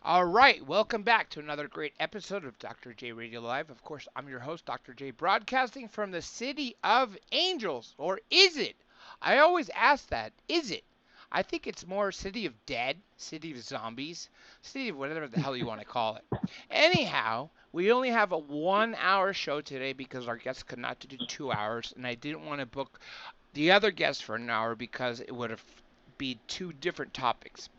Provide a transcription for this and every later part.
All right, welcome back to another great episode of Dr. J Radio Live. Of course, I'm your host, Dr. J, broadcasting from the City of Angels. Or is it? I always ask that. Is it? I think it's more City of Dead, City of Zombies, City of whatever the hell you want to call it. Anyhow, we only have a 1 hour show today because our guest could not do 2 hours, and I didn't want to book the other guest for an hour because it would have be two different topics.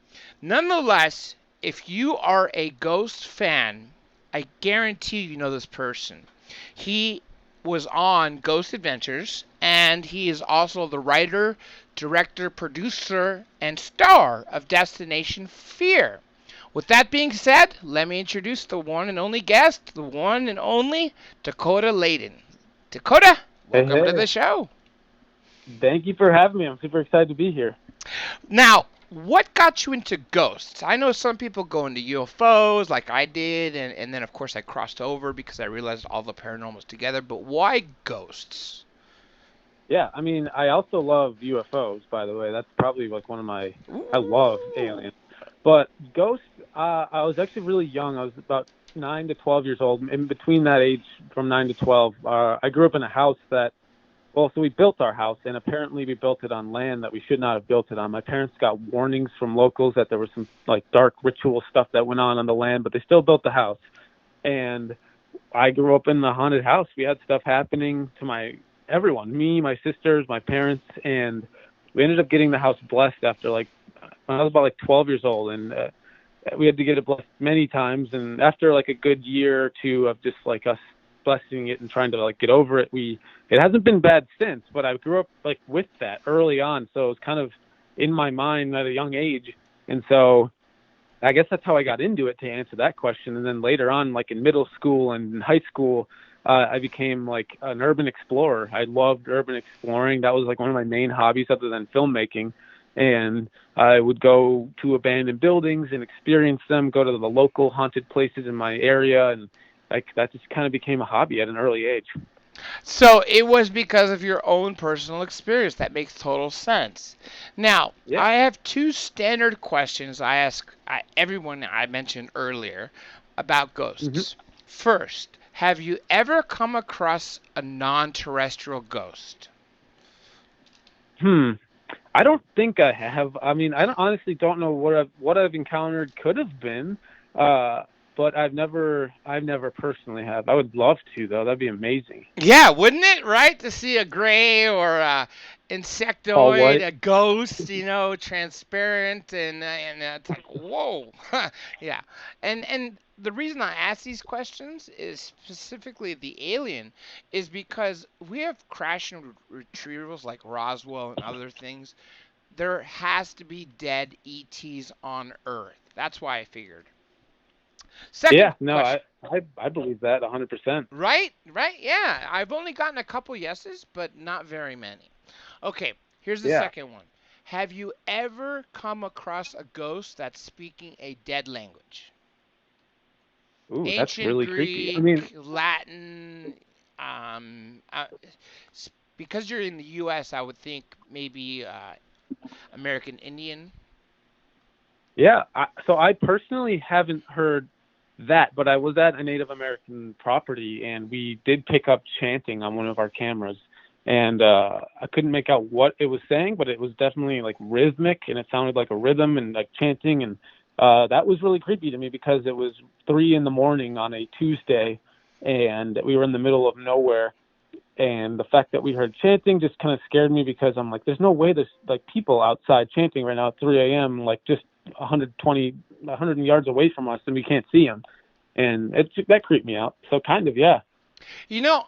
Nonetheless, if you are a Ghost fan, I guarantee you know this person. He was on Ghost Adventures, and he is also the writer, director, producer, and star of Destination Fear. With that being said, let me introduce the one and only guest, the one and only Dakota Laden. Dakota, Hey, welcome to hey, the show. thank you for having me. I'm super excited to be here. Now, what got you into ghosts? I know some people go into UFOs like I did, and then of course I crossed over because I realized all the paranormals together, but why ghosts? Yeah, I mean, I also love UFOs, by the way. That's probably like one of my, I love Ooh. aliens. But ghosts, I was actually really young. I was about 9 to 12 years old. In between that age, from 9 to 12, I grew up in a house that, well, so we built our house, and apparently we built it on land that we should not have built it on. My parents got warnings from locals that there was some like dark ritual stuff that went on the land, but they still built the house. And I grew up in the haunted house. We had stuff happening to my everyone, me, my sisters, my parents, and we ended up getting the house blessed after like when I was about like 12 years old, and we had to get it blessed many times. And after like a good year or two of just like us blessing it and trying to like get over it, we it hasn't been bad since. But I grew up like with that early on, so it was kind of in my mind at a young age, and so I guess that's how I got into it to answer that question. And then later on, like in middle school and in high school, I became like an urban explorer. I loved urban exploring. That was like one of my main hobbies other than filmmaking. And I would go to abandoned buildings and experience them, go to the local haunted places in my area. And like that just kind of became a hobby at an early age. So it was because of your own personal experience. That makes total sense. Now, Yeah. I have two standard questions I ask everyone I mentioned earlier about hmm ghosts. First, have you ever come across a non terrestrial ghost? Hmm. I don't think I have. I mean, honestly don't know what I've encountered could have been, uh, but I've never personally have. I would love to though. That'd be amazing. Yeah, wouldn't it? Right to see a gray or a All insectoid, white. a ghost, transparent, and it's like whoa, yeah. And the reason I ask these questions is specifically the alien, is because we have crash and retrievals like Roswell and other things. There has to be dead ETs on Earth. That's why I figured. Second Yeah. No, question. I believe that 100%. Right, right, yeah. I've only gotten a couple yeses, but not very many. Okay, here's the Yeah. second one. Have you ever come across a ghost that's speaking a dead language? Ooh, that's Ancient really creepy. I mean, Greek, Latin, um, uh, because you're in the U.S., I would think maybe American Indian. yeah. So I personally haven't heard that, but I was at a Native American property and we did pick up chanting on one of our cameras. And I couldn't make out what it was saying, but it was definitely like rhythmic and it sounded like a rhythm and like chanting. And that was really creepy to me because it was 3 in the morning on a Tuesday and we were in the middle of nowhere. And the fact that we heard chanting just kind of scared me because I'm like, there's no way there's like people outside chanting right now at 3 a.m. like just 120, 100 yards away from us, and we can't see them. And that creeped me out. So kind of, yeah.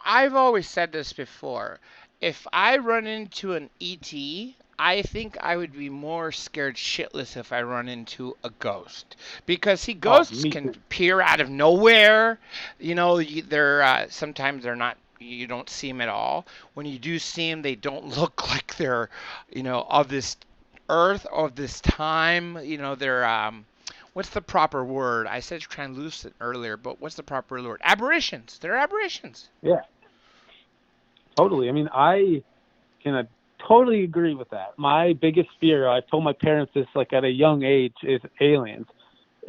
I've always said this before. If I run into an ET, I think I would be more scared shitless if I run into a ghost. Because, see, Oh, ghosts me can too. appear out of nowhere. They're sometimes they're not. You don't see them at all. When you do see them, they don't look like they're, of this earth, of this time. They're what's the proper word? I said translucent earlier, but what's the proper word? Aberrations. They're aberrations. Yeah, totally. I mean, I can totally agree with that. My biggest fear, I told my parents this like at a young age, is aliens.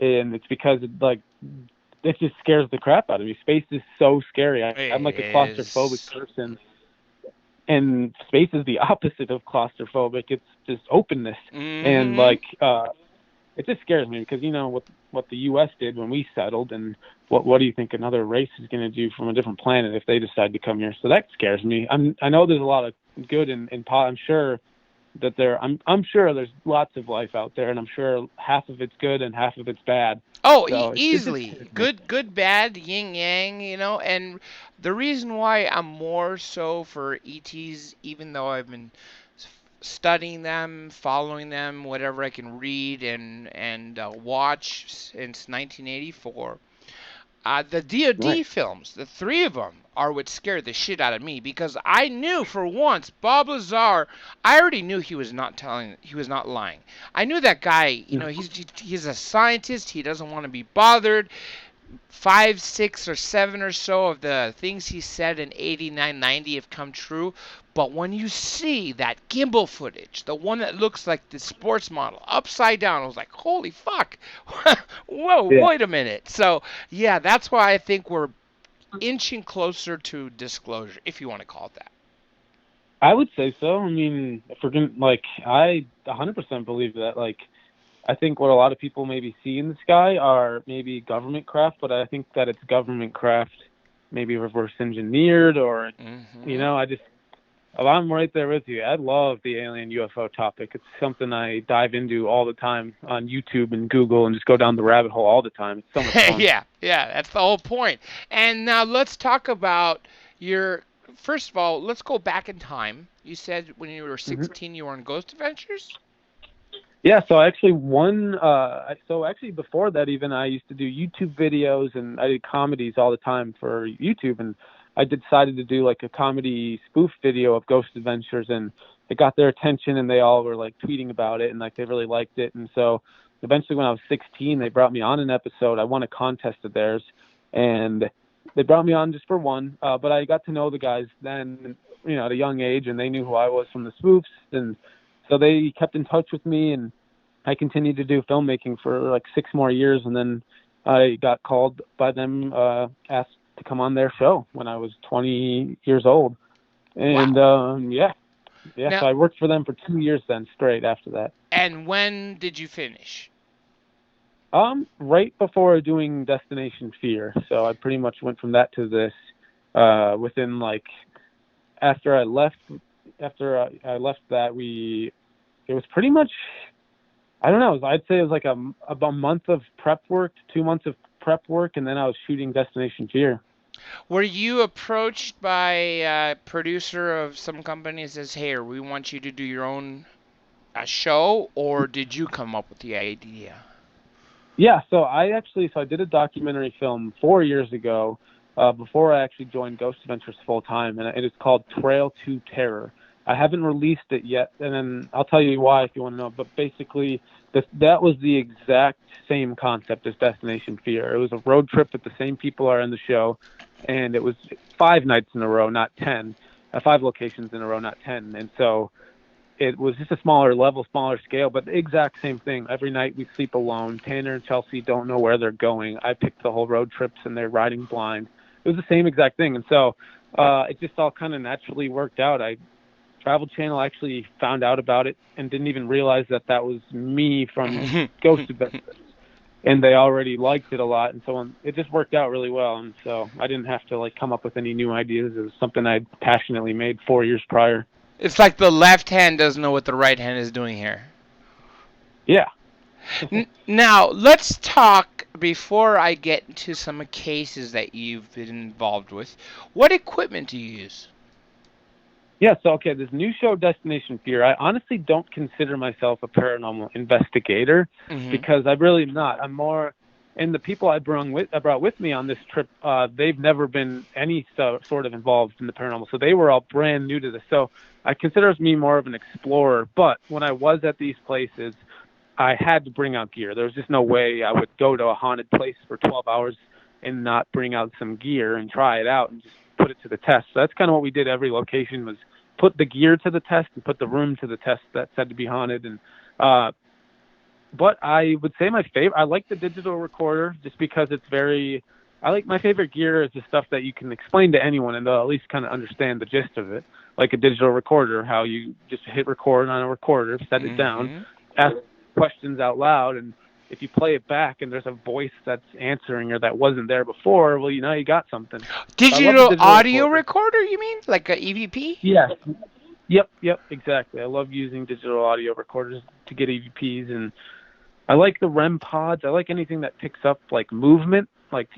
and it's because it just scares the crap out of me. Space is so scary. I'm like a claustrophobic Is. person, and space is the opposite of claustrophobic. It's just openness, and Mm-hmm. it just scares me because what the U.S. did when we settled, and what do you think another race is going to do from a different planet if they decide to come here? So that scares me. I know there's a lot of good in I'm sure that I'm sure there's lots of life out there, and I'm sure half of it's good and half of it's bad. Oh, So it just easily. scares me. Good, bad, yin yang, and the reason why I'm more so for ETs, even though I've been studying them, following them, whatever I can read and watch since 1984. The Right. DoD films, the three of them, are what scared the shit out of me because I knew for once Bob Lazar. I already knew he was not lying. I knew that guy. He's a scientist. He doesn't want to be bothered. 5, 6, or 7 or so of the things he said in 89, 90 have come true. But when you see that gimbal footage, the one that looks like the sports model upside down, I was like, holy fuck. Whoa, Yeah. wait a minute. So, yeah, that's why I think we're inching closer to disclosure, if you want to call it that. I would say so. I mean, if we're going I 100% believe that. I think what a lot of people maybe see in the sky are maybe government craft, but I think that it's government craft maybe reverse engineered or, Mm-hmm. I'm right there with you. I love the alien UFO topic. It's something I dive into all the time on YouTube and Google and just go down the rabbit hole all the time. It's so much fun. Yeah, that's the whole point. And now let's talk about your. First of all, let's go back in time. You said when you were hmm 16, you were on Ghost Adventures? Yeah, so I actually actually before that even I used to do YouTube videos and I did comedies all the time for YouTube, and I decided to do like a comedy spoof video of Ghost Adventures, and it got their attention and they all were like tweeting about it and like they really liked it. And so eventually when I was 16, they brought me on an episode. I won a contest of theirs, and they brought me on just for one, but I got to know the guys then, at a young age, and they knew who I was from the spoofs, and so they kept in touch with me, and I continued to do filmmaking for like 6 more years, and then I got called by them, asked to come on their show when I was 20 years old, and Wow. so Now, I worked for them for 2 years then straight after that. and when did you finish? Right before doing Destination Fear, so I pretty much went from that to this, within like after I left that it was pretty much, I don't know. I'd say it was like about a month of prep work, 2 months of prep work, and then I was shooting Destination Fear. Were you approached by a producer of some company that says, "Hey, we want you to do your own show," or did you come up with the idea? Yeah, so I did a documentary film 4 years ago, before I actually joined Ghost Adventures full time, and it is called Trail to Terror. I haven't released it yet, and then I'll tell you why if you want to know. But basically, that was the exact same concept as Destination Fear. It was a road trip that the same people are in the show, and it was 5 nights in a row, not 10, 5 locations in a row, not 10, and so it was just a smaller level, smaller scale, but the exact same thing. Every night we sleep alone. Tanner and Chelsea don't know where they're going. I picked the whole road trips and they're riding blind. It was the same exact thing. And so it just all kind of naturally worked out. Travel Channel actually found out about it and didn't even realize that was me from Ghost Adventures. And they already liked it a lot. And so it just worked out really well. And so I didn't have to come up with any new ideas. It was something I'd passionately made 4 years prior. It's like the left hand doesn't know what the right hand is doing here. Yeah. Now, let's talk before I get into some cases that you've been involved with. What equipment do you use? Yeah, so okay, this new show, Destination Fear, I honestly don't consider myself a paranormal investigator Mm-hmm. because I'm really not. I'm more, and the people I brought with me on this trip, they've never been any sort of involved in the paranormal, so they were all brand new to this. So I consider me more of an explorer. But when I was at these places, I had to bring out gear. There was just no way I would go to a haunted place for 12 hours and not bring out some gear and try it out and just put it to the test. So that's kind of what we did. Every location was put the gear to the test and put the room to the test that said to be haunted. And but I would say my favorite. I like the digital recorder just because it's very. I like my favorite gear is the stuff that you can explain to anyone and they'll at least kind of understand the gist of it. Like a digital recorder, how you just hit record on a recorder, set it down, ask questions out loud, and if you play it back and there's a voice that's answering or that wasn't there before, well, you got something. Digital audio recorder, you mean? Like a EVP? Yes. Yep, exactly. I love using digital audio recorders to get EVPs, and I like the REM pods. I like anything that picks up like movement, like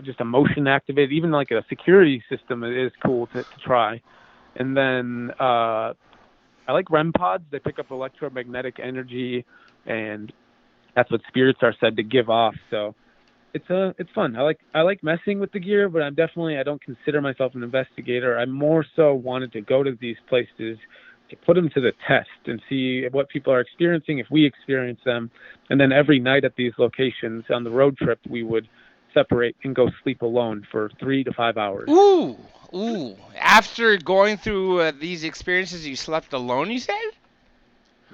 just a motion activated, even like a security system is cool to try. And then I like REM pods. They pick up electromagnetic energy, and that's what spirits are said to give off. So it's fun. I like messing with the gear, but I don't consider myself an investigator. I more so wanted to go to these places to put them to the test and see what people are experiencing, if we experience them. And then every night at these locations on the road trip, we would separate and go sleep alone for 3 to 5 hours. Ooh. After going through these experiences, you slept alone, you said?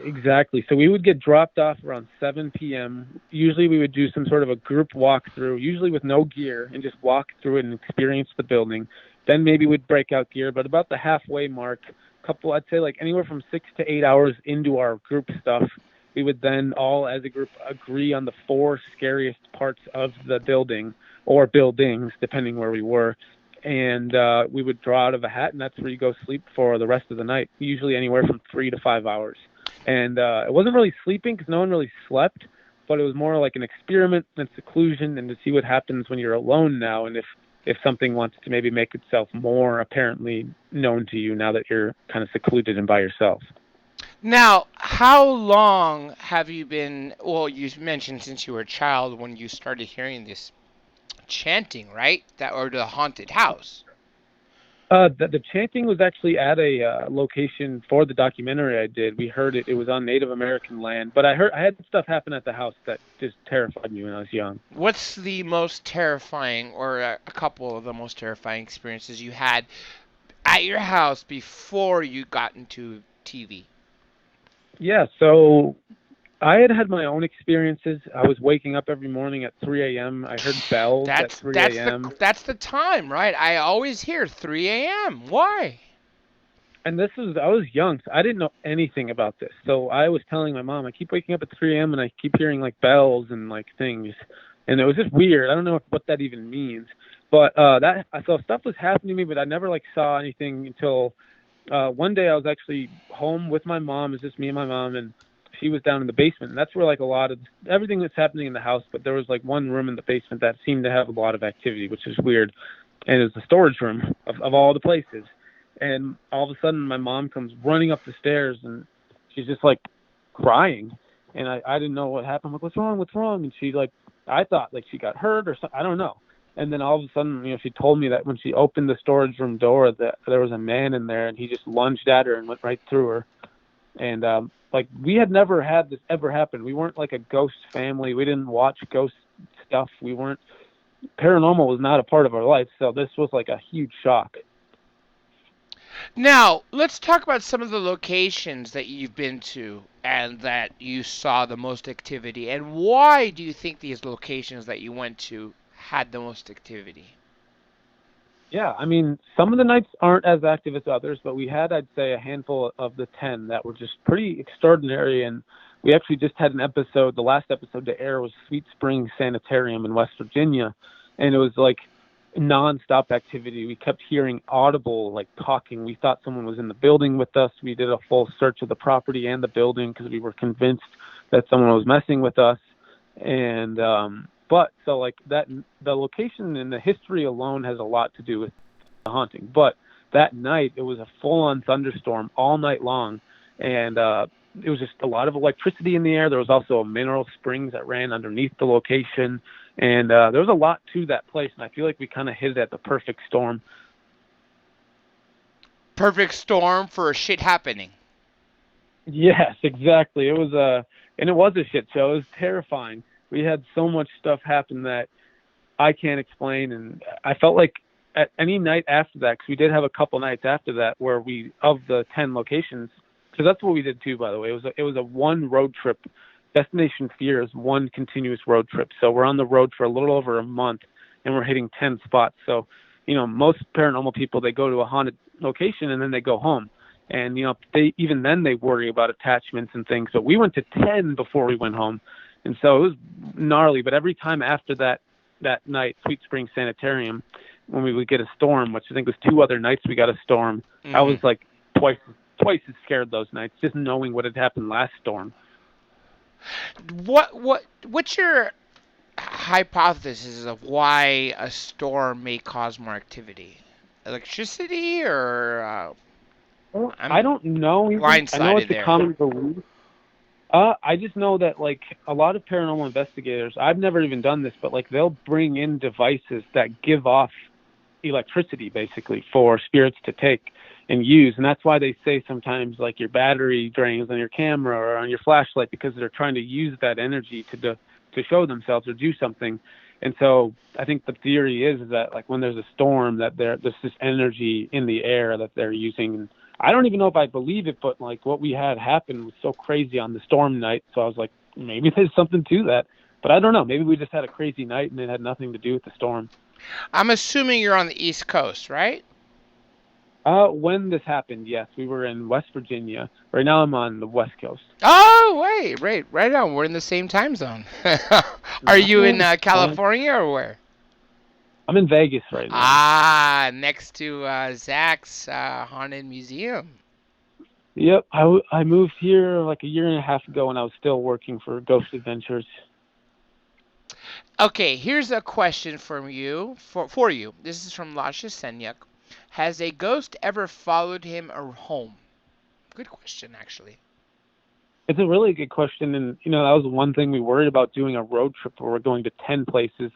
Exactly. So we would get dropped off around 7 p.m. Usually we would do some sort of a group walkthrough, usually with no gear, and just walk through it and experience the building. Then maybe we'd break out gear, but about the halfway mark, I'd say like anywhere from 6 to 8 hours into our group stuff, we would then all as a group agree on the 4 scariest parts of the building or buildings, depending where we were. And we would draw out of a hat, and that's where you go sleep for the rest of the night, usually anywhere from 3 to 5 hours. And it wasn't really sleeping because no one really slept, but it was more like an experiment and seclusion and to see what happens when you're alone now, and if something wants to maybe make itself more apparently known to you now that you're kind of secluded and by yourself. Now, how long have you been, well, you mentioned since you were a child when you started hearing this chanting, right? Or the haunted house. The chanting was actually at a location for the documentary I did. We heard it. It was on Native American land. But I had stuff happen at the house that just terrified me when I was young. What's the most terrifying, or a couple of the most terrifying experiences you had at your house before you got into TV? Yeah, so I had my own experiences. I was waking up every morning at 3 a.m. I heard bells at 3 a.m. That's the time, right? I always hear 3 a.m. Why? And I was young, so I didn't know anything about this. So I was telling my mom, I keep waking up at 3 a.m. and I keep hearing like bells and like things. And it was just weird. I don't know what that even means. But so stuff was happening to me, but I never like saw anything until one day I was actually home with my mom. It was just me and my mom, and she was down in the basement, and that's where like a lot of everything that's happening in the house. But there was like one room in the basement that seemed to have a lot of activity, which is weird. And it was the storage room of all the places. And all of a sudden my mom comes running up the stairs, and she's just like crying. And I didn't know what happened. I'm like, what's wrong? And she like, I thought like she got hurt or something. I don't know. And then all of a sudden, she told me that when she opened the storage room door, that there was a man in there, and he just lunged at her and went right through her. And like we had never had this ever happen. We weren't like a ghost family. We didn't watch ghost stuff. Paranormal was not a part of our life. So this was like a huge shock. Now, let's talk about some of the locations that you've been to and that you saw the most activity. And why do you think these locations that you went to had the most activity? Yeah, I mean, some of the nights aren't as active as others, but we had, I'd say, a handful of the 10 that were just pretty extraordinary. And we actually just had an episode, the last episode to air was Sweet Springs Sanitarium in West Virginia. And it was like nonstop activity. We kept hearing audible, like talking. We thought someone was in the building with us. We did a full search of the property and the building because we were convinced that someone was messing with us. And, but so like that, the location and the history alone has a lot to do with the haunting. But that night, it was a full-on thunderstorm all night long. And, it was just a lot of electricity in the air. There was also a mineral springs that ran underneath the location. And there was a lot to that place, and I feel like we kind of hit it at the perfect storm. Perfect storm for shit happening. Yes, exactly. It was a shit show. It was terrifying. We had so much stuff happen that I can't explain, and I felt like at any night after that, because we did have a couple nights after that where of the 10 locations, because that's what we did too, by the way. It was a one road trip Destination Fear is one continuous road trip. So we're on the road for a little over a month, and we're hitting 10 spots. So, most paranormal people, they go to a haunted location and then they go home. And, even then they worry about attachments and things. So we went to 10 before we went home. And so it was gnarly. But every time after that night, Sweet Spring Sanitarium, when we would get a storm, which I think was 2 other nights we got a storm, I was like twice as scared those nights, just knowing what had happened last storm. What's your hypothesis of why a storm may cause more activity? Electricity or I don't know. I know it's a common belief. I just know that a lot of paranormal investigators, I've never even done this, but they'll bring in devices that give off electricity basically for spirits to take and use. And that's why they say sometimes your battery drains on your camera or on your flashlight, because they're trying to use that energy to show themselves or do something. And so I think the theory is that when there's a storm, that there's this energy in the air that they're using. And I don't even know if I believe it, but what we had happen was so crazy on the storm night. So I was like, maybe there's something to that, but I don't know. Maybe we just had a crazy night and it had nothing to do with the storm. I'm assuming you're on the East Coast, right? When this happened, yes, we were in West Virginia. Right now I'm on the West Coast. Oh, wait, right on. We're in the same time zone. Are you in California or where? I'm in Vegas right now. Ah, next to Zach's Haunted Museum. Yep, I moved here a year and a half ago when I was still working for Ghost Adventures. Okay, here's a question from you for you. This is from Lasha Senyuk. Has a ghost ever followed him home? Good question, actually. It's a really good question, and that was one thing we worried about doing a road trip where we're going to 10 places.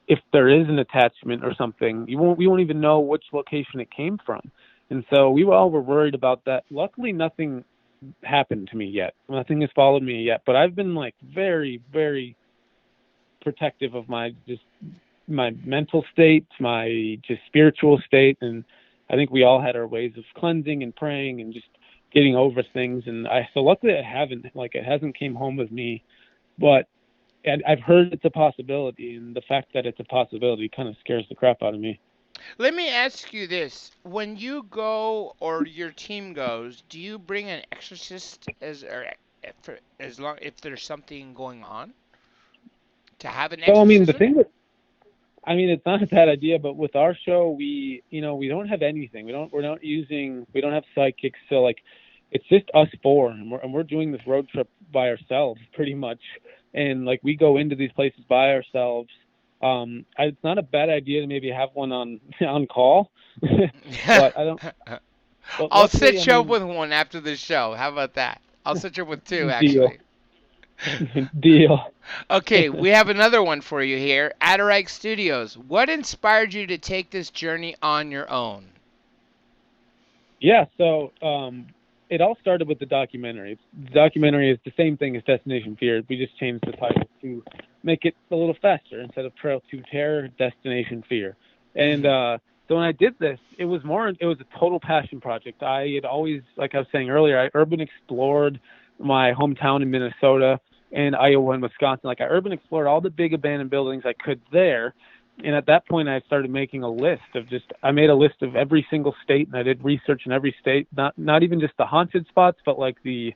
If there is an attachment or something, we won't even know which location it came from. And so we all were worried about that. Luckily, nothing happened to me yet. Nothing has followed me yet. But I've been very, very protective of my mental state, my just spiritual state. And I think we all had our ways of cleansing and praying and just getting over things. And so luckily it hasn't came home with me, but I've heard it's a possibility, and the fact that it's a possibility kind of scares the crap out of me. Let me ask you this. When you go or your team goes, do you bring an exorcist if there's something going on? To have an exorcism? So, it's not a bad idea, but with our show, we don't have anything. We don't have psychics. So it's just us four, and we're doing this road trip by ourselves pretty much. And we go into these places by ourselves. It's not a bad idea to maybe have one on call, but I don't. I'll set you up with one after the show. How about that? I'll set you up with two, actually. Deal. Okay, we have another one for you here. Adderike Studios. What inspired you to take this journey on your own? Yeah, so it all started with the documentary. The documentary is the same thing as Destination Fear. We just changed the title to make it a little faster. Instead of Trail to Terror, Destination Fear. And so when I did this, it was a total passion project. I had always, like I was saying earlier, I urban explored my hometown in Minnesota and Iowa and Wisconsin. I urban explored all the big abandoned buildings I could there. And at that point, I started making a list I made a list of every single state, and I did research in every state, not even just the haunted spots, but the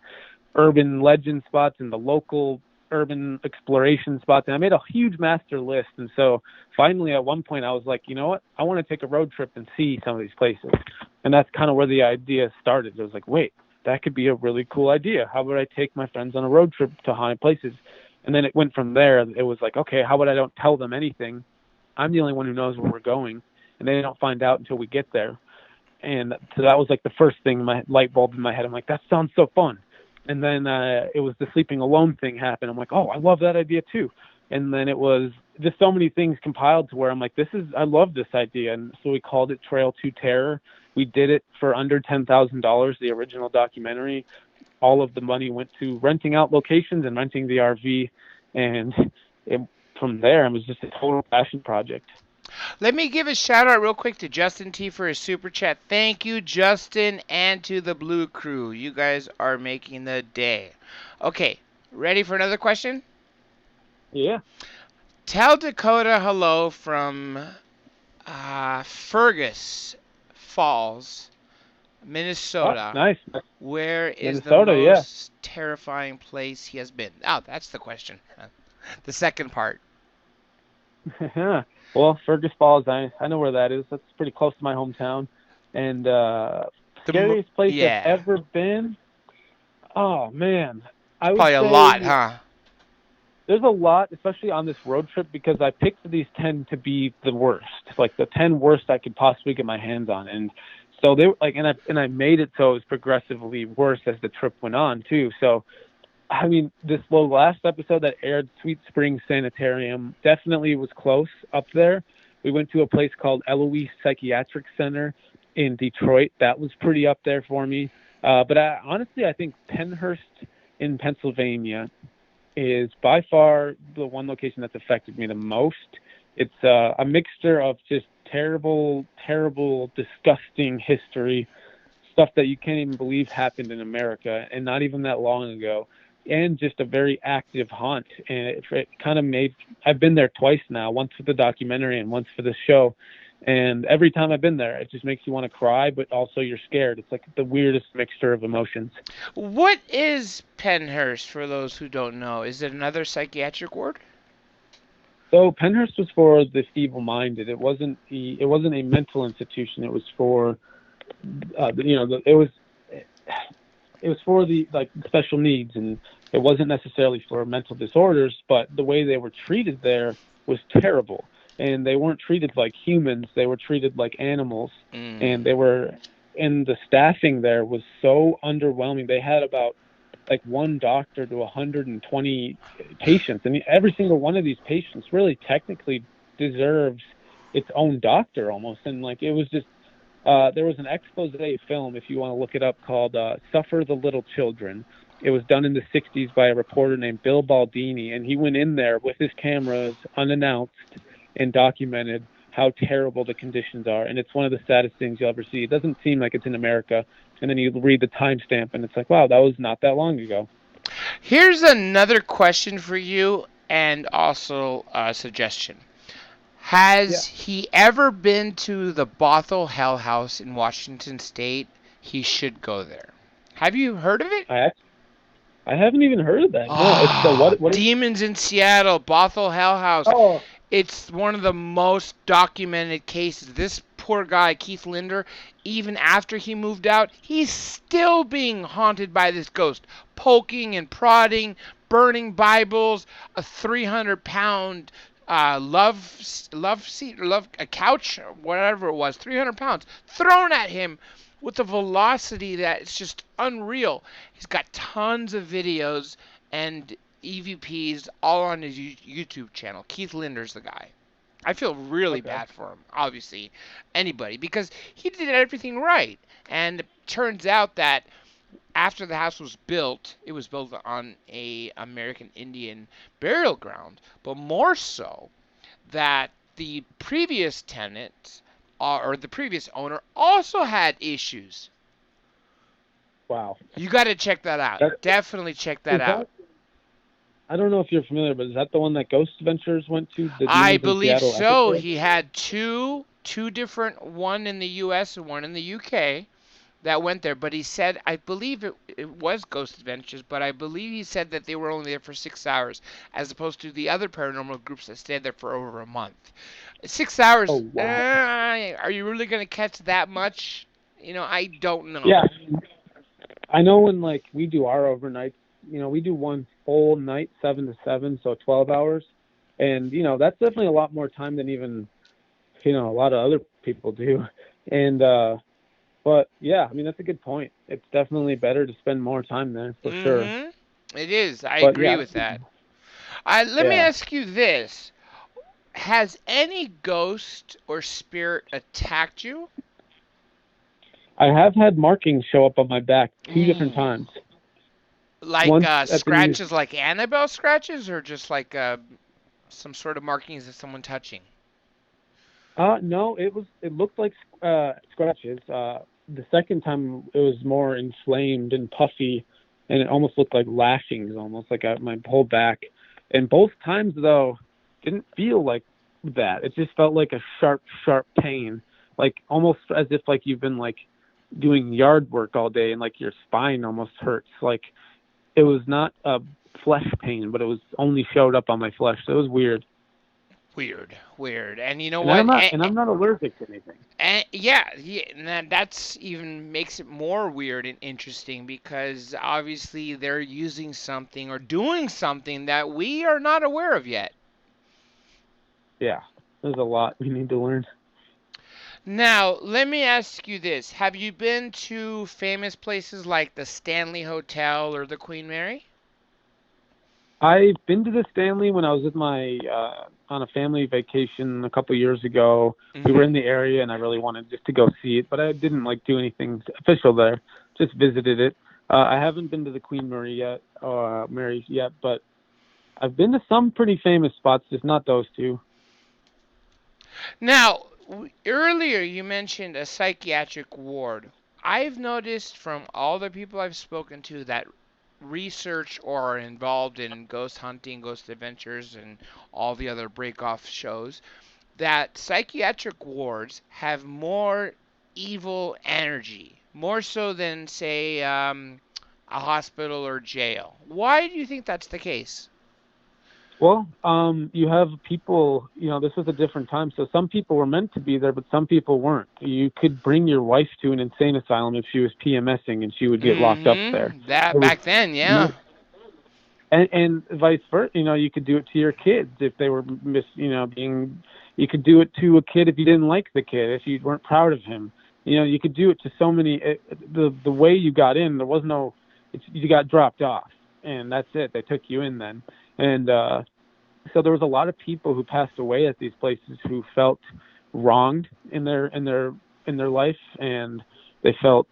urban legend spots and the local urban exploration spots. And I made a huge master list. And so finally, at one point, I was like, you know what? I want to take a road trip and see some of these places. And that's kind of where the idea started. I was like, wait, that could be a really cool idea. How about I take my friends on a road trip to haunted places? And then it went from there. It was like, okay, how about I don't tell them anything? I'm the only one who knows where we're going, and they don't find out until we get there. And so that was the first thing, my light bulb in my head. I'm like, that sounds so fun. And then it was the sleeping alone thing happened. I'm like, oh, I love that idea too. And then it was just so many things compiled to where I'm like, I love this idea. And so we called it Trail to Terror. We did it for under $10,000, the original documentary. All of the money went to renting out locations and renting the RV. And from there, it was just a total passion project. Let me give a shout out real quick to Justin T for his super chat. Thank you, Justin, and to the Blue Crew. You guys are making the day. Okay, Ready for another question? Yeah. Tell Dakota hello from Fergus Falls, Oh, Minnesota. nice. Where is the Minnesota, yeah. most terrifying place he has been? Oh, that's the question. The second part. Well, Fergus Falls, I know where that is. That's pretty close to my hometown. And scariest place I've Yeah. ever been? Oh, man. I would Probably a lot, say huh? there's a lot, especially on this road trip, because I picked these 10 to be the worst, like the 10 worst I could possibly get my hands on. And so they were like, and I made it so it was progressively worse as the trip went on too. So, I mean, last episode that aired, Sweet Springs Sanitarium, definitely was close up there. We went to a place called Eloise Psychiatric Center in Detroit. That was pretty up there for me. But honestly, I think Pennshurst in Pennsylvania is by far the one location that's affected me the most. It's a mixture of just terrible, terrible, disgusting history, stuff that you can't even believe happened in America and not even that long ago, and just a very active haunt. And it kind of I've been there twice now, once for the documentary and once for the show. And every time I've been there, it just makes you want to cry, but also you're scared. It's like the weirdest mixture of emotions. What is Pennhurst, for those who don't know? Is it another psychiatric ward? So Pennhurst was for the feeble-minded. It wasn't a mental institution. It was for, it was for the like special needs, and it wasn't necessarily for mental disorders. But the way they were treated there was terrible, and they weren't treated like humans. They were treated like animals, and the staffing there was so underwhelming. They had about like one doctor to 120 patients. I mean, every single one of these patients really technically deserves its own doctor almost. And like, it was just, there was an expose film, if you want to look it up, called Suffer the Little Children. It was done in the 60s by a reporter named Bill Baldini, and he went in there with his cameras unannounced and documented how terrible the conditions are. And it's one of the saddest things you'll ever see. It doesn't seem like it's in America. And then you read the timestamp, and it's like, wow, that was not that long ago. Here's another question for you, and also a suggestion. Has he ever been to the Bothell Hell House in Washington State? He should go there. Have you heard of it? I haven't even heard of that. Oh, No, it's the what Demons in Seattle, Bothell Hell House. Oh. It's one of the most documented cases. This poor guy, Keith Linder, even after he moved out, he's still being haunted by this ghost, poking and prodding, burning Bibles, a 300-pound a couch, whatever it was, 300 pounds, thrown at him with a velocity that is just unreal. He's got tons of videos and EVPs all on his YouTube channel. Keith Linder's the guy. I feel really bad for him, obviously, anybody, because he did everything right. And it turns out that after the house was built, it was built on a American Indian burial ground, but more so that the previous tenant or the previous owner also had issues. Wow. You got to check that out. Definitely check that out. I don't know if you're familiar, but is that the one that Ghost Adventures went to? I believe so. He had two different, one in the U.S. and one in the U.K. that went there. But he said, I believe it was Ghost Adventures, but I believe he said that they were only there for 6 hours, as opposed to the other paranormal groups that stayed there for over a month. 6 hours. Oh, wow. Are you really going to catch that much? I don't know. Yeah. I know when we do our overnights, we do one full night, 7 to 7, so 12 hours. And, that's definitely a lot more time than even, a lot of other people do. And, but yeah, I mean, that's a good point. It's definitely better to spend more time there for sure. It is. I agree with that. Let me ask you this. Has any ghost or spirit attacked you? I have had markings show up on my back 2 different times. Like scratches, like Annabelle scratches, or just like some sort of markings of someone touching? No, it looked like scratches. The second time it was more inflamed and puffy, and it almost looked like lashings, almost like my whole back. And both times though, didn't feel like that. It just felt like a sharp pain, like almost as if like you've been like doing yard work all day and like your spine almost hurts. Like it was not a flesh pain, but it was only showed up on my flesh. So it was weird. Weird. And you know And what? I'm not allergic to anything. Yeah, and that's even makes it more weird and interesting because obviously they're using something or doing something that we are not aware of yet. Yeah, there's a lot we need to learn. Now, let me ask you this. Have you been to famous places like the Stanley Hotel or the Queen Mary? I've been to the Stanley when I was with my on a family vacation a couple years ago. We were in the area, and I really wanted just to go see it, but I didn't like do anything official there. Just visited it. I haven't been to the Queen Mary yet, but I've been to some pretty famous spots, just not those two. Now, earlier you mentioned a psychiatric ward. I've noticed from all the people I've spoken to that research or are involved in ghost hunting, ghost adventures, and all the other break-off shows that psychiatric wards have more evil energy, more so than, say, a hospital or jail. Why do you think that's the case? Well, you have people, this was a different time. So some people were meant to be there, but some people weren't. You could bring your wife to an insane asylum if she was PMSing and she would get locked up there. That back then, yeah. And vice versa, you could do it to your kids if they were you could do it to a kid if you didn't like the kid, if you weren't proud of him. You could do it to so many, the way you got in, there was no, you got dropped off and that's it. They took you in then. And, so there was a lot of people who passed away at these places who felt wronged in their life, and they felt,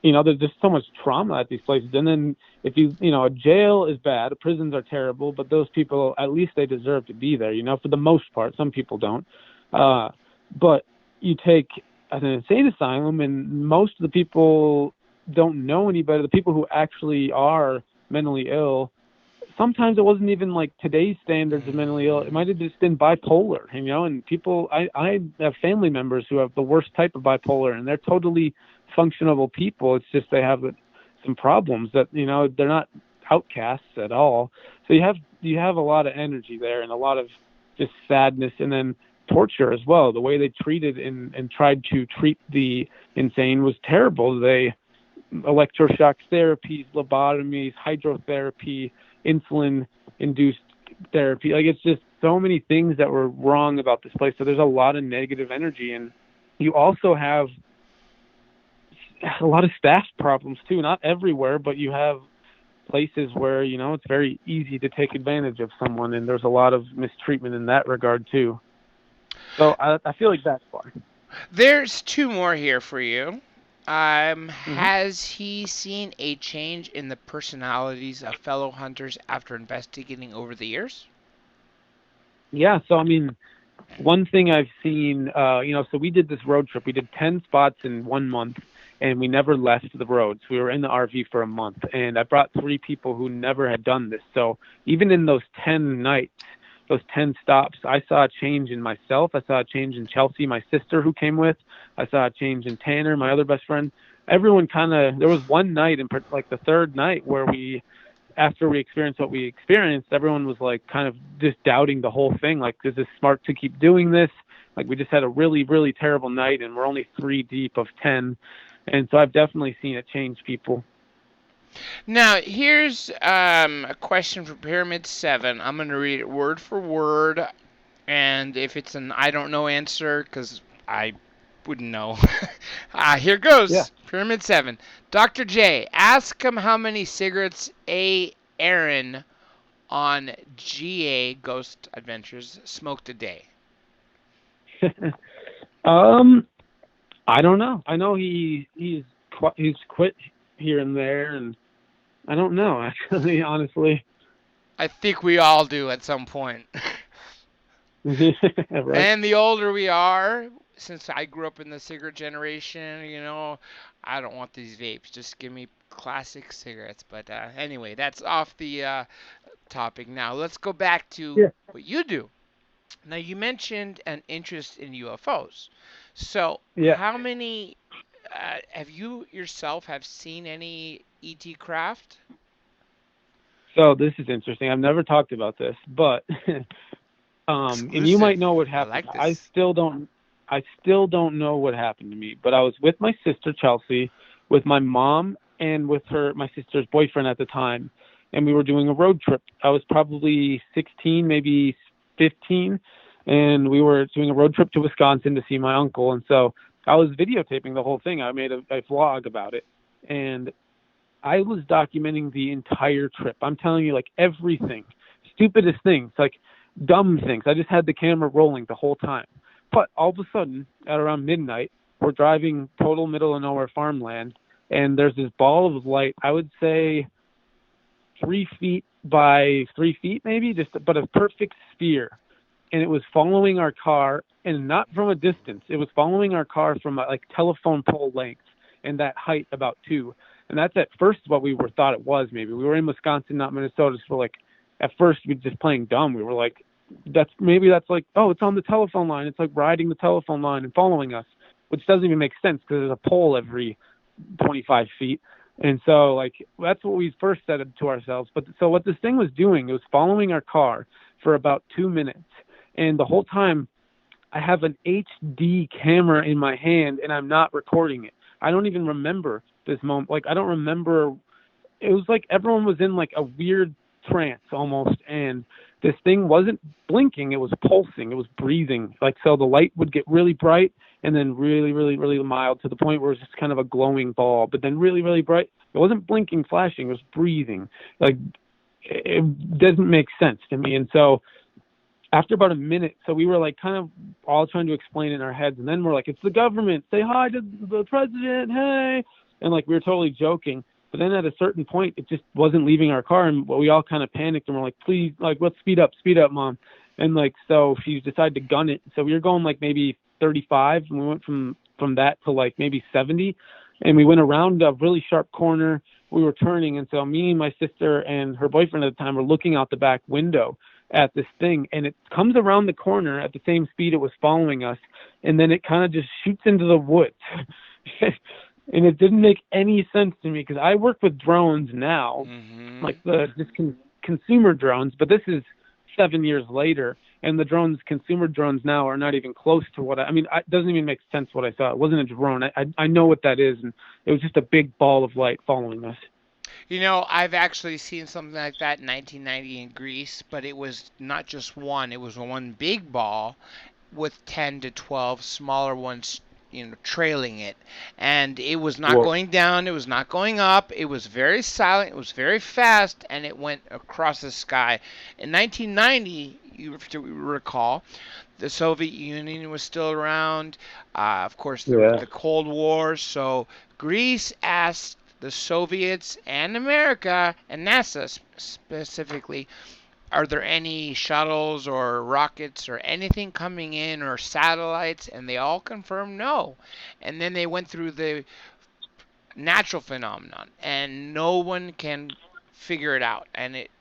there's just so much trauma at these places. And then if a jail is bad, prisons are terrible, but those people, at least they deserve to be there, for the most part. Some people don't. But you take an insane asylum, and most of the people don't know any better. The people who actually are mentally ill, sometimes it wasn't even like today's standards of mentally ill. It might have just been bipolar, and people, I have family members who have the worst type of bipolar, and they're totally functionable people. It's just they have some problems that, they're not outcasts at all. So you have a lot of energy there and a lot of just sadness, and then torture as well. The way they treated and tried to treat the insane was terrible. They electroshock therapies, lobotomies, hydrotherapy, insulin-induced therapy. Like, it's just so many things that were wrong about this place. So there's a lot of negative energy, and you also have a lot of staff problems too. Not everywhere, but you have places where, it's very easy to take advantage of someone, and there's a lot of mistreatment in that regard too. So I feel like that's why. There's two more here for you. Has he seen a change in the personalities of fellow hunters after investigating over the years? Yeah, so one thing I've seen, so we did this road trip. We did 10 spots in 1 month, and we never left the roads. We were in the RV for a month, and I brought 3 people who never had done this. So even in those 10 nights, those 10 stops, I saw a change in myself. I saw a change in Chelsea, my sister who came with. I saw a change in Tanner, my other best friend. Everyone there was one night, like the third night, where after we experienced what we experienced, everyone was like kind of just doubting the whole thing. Like, is this smart to keep doing this? Like, we just had a really, really terrible night, and we're only 3 deep of 10. And so I've definitely seen it change people. Now, here's a question from Pyramid 7. I'm going to read it word for word, and if it's an I don't know answer, because I wouldn't know. Here goes. Yeah. Pyramid 7. Dr. J, ask him how many cigarettes Aaron on GA Ghost Adventures smoked a day. I don't know. I know he's quit here and there, and I don't know, actually, honestly. I think we all do at some point. Right. And the older we are, since I grew up in the cigarette generation, I don't want these vapes. Just give me classic cigarettes. But anyway, that's off the topic. Now let's go back to Yeah. what you do. Now you mentioned an interest in UFOs. So Yeah. how many have you yourself have seen any ET craft? So this is interesting. I've never talked about this, but and you might Exclusive. know what I happened. like this. I still don't know what happened to me. But I was with my sister Chelsea, with my mom, and with my sister's boyfriend at the time, and we were doing a road trip. I was probably 16, maybe 15, and we were doing a road trip to Wisconsin to see my uncle. And so I was videotaping the whole thing. I made a vlog about it, and I was documenting the entire trip. I'm telling you, like, everything, stupidest things, like dumb things. I just had the camera rolling the whole time. But all of a sudden, at around midnight, we're driving total middle of nowhere farmland, and there's this ball of light. I would say 3 feet by 3 feet, maybe, but a perfect sphere. And it was following our car, and not from a distance. It was following our car from like telephone pole length, and that height about 2. And that's at first what we thought it was. Maybe we were in Wisconsin, not Minnesota. So like, at first we were just playing dumb. We were like, that's like, oh, it's on the telephone line. It's like riding the telephone line and following us, which doesn't even make sense because there's a pole every 25 feet. And so like, that's what we first said to ourselves. But so what this thing was doing, it was following our car for about 2 minutes. And the whole time I have an HD camera in my hand and I'm not recording it. I don't even remember this moment. Like, I don't remember. It was like everyone was in like a weird trance almost, and this thing wasn't blinking. It was pulsing. It was breathing. Like, so the light would get really bright and then really, really, really mild to the point where it was just kind of a glowing ball, but then really, really bright. It wasn't blinking, flashing. It was breathing. Like, it doesn't make sense to me. And so after about a minute, so we were like kind of all trying to explain in our heads, and then we're like, it's the government, say hi to the president, hey, and like we were totally joking. But then at a certain point, it just wasn't leaving our car, and we all kind of panicked, and we're like, please, like, let's speed up, mom. And like, so she decided to gun it. So we were going like maybe 35, and we went from that to like maybe 70, and we went around a really sharp corner. We were turning, and so me and my sister and her boyfriend at the time were looking out the back window at this thing, and it comes around the corner at the same speed it was following us, and then it kind of just shoots into the woods. And it didn't make any sense to me because I work with drones now, like the just consumer drones, but this is 7 years later, and the consumer drones now are not even close to what it doesn't even make sense what I saw. It wasn't a drone. I know what that is, and it was just a big ball of light following us. You know, I've actually seen something like that in 1990 in Greece, but it was not just one. It was one big ball with 10 to 12 smaller ones, trailing it. And it was not going down. It was not going up. It was very silent. It was very fast, and it went across the sky. In 1990, you recall, the Soviet Union was still around. Of course, the Cold War. So Greece asked the Soviets and America and NASA specifically, are there any shuttles or rockets or anything coming in or satellites? And they all confirmed no. And then they went through the natural phenomenon, and no one can figure it out. And it